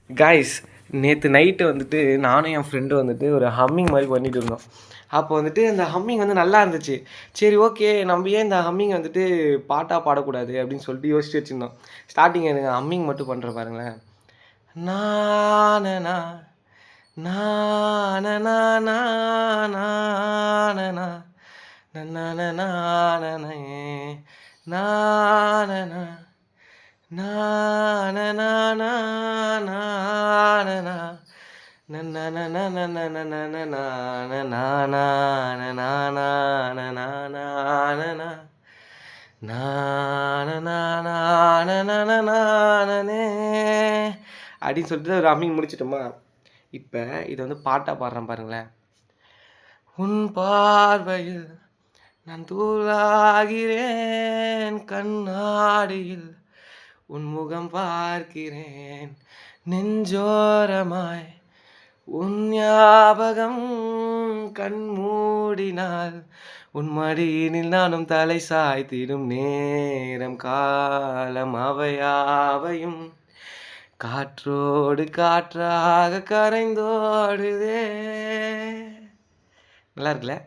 Guys, நேற்று night வந்துட்டு நானும் என் ஃப்ரெண்டு வந்துட்டு ஒரு ஹம்மிங் மாதிரி பண்ணிட்டு இருந்தோம். அப்போ வந்துட்டு அந்த ஹம்மிங் வந்து நல்லா இருந்துச்சு. சரி, ஓகே, நம்ம ஏன் இந்த ஹம்மிங் வந்துட்டு பாட்டாக பாடக்கூடாது அப்படின்னு சொல்லிட்டு யோசிச்சு வச்சுருந்தோம். ஸ்டார்டிங் எனக்கு ஹம்மிங் மட்டும் பண்ணுற பாருங்களேன். நானனா நானனா நானனா நானனா நானனா அப்படின்னு சொல்லிட்டு ஒரு ஹம்மிங் முடிச்சிட்டோமா. இப்போ இதை வந்து பாட்டாக பாடுறேன் பாருங்களேன். உன் பார்வையில் நான் தூளாகிறேன், கண்ணாடியில் உன் முகம் பார்க்கிறேன், நெஞ்சோரமாய் உன் ஞாபகம், கண் மூடினால் உன் மடியினில் நானும் தலை சாய்த்திடும் நேரம் காலம் அவையாவையும் காற்றோடு காற்றாக கரைந்தோடுதே. நல்லா இருக்குல்ல?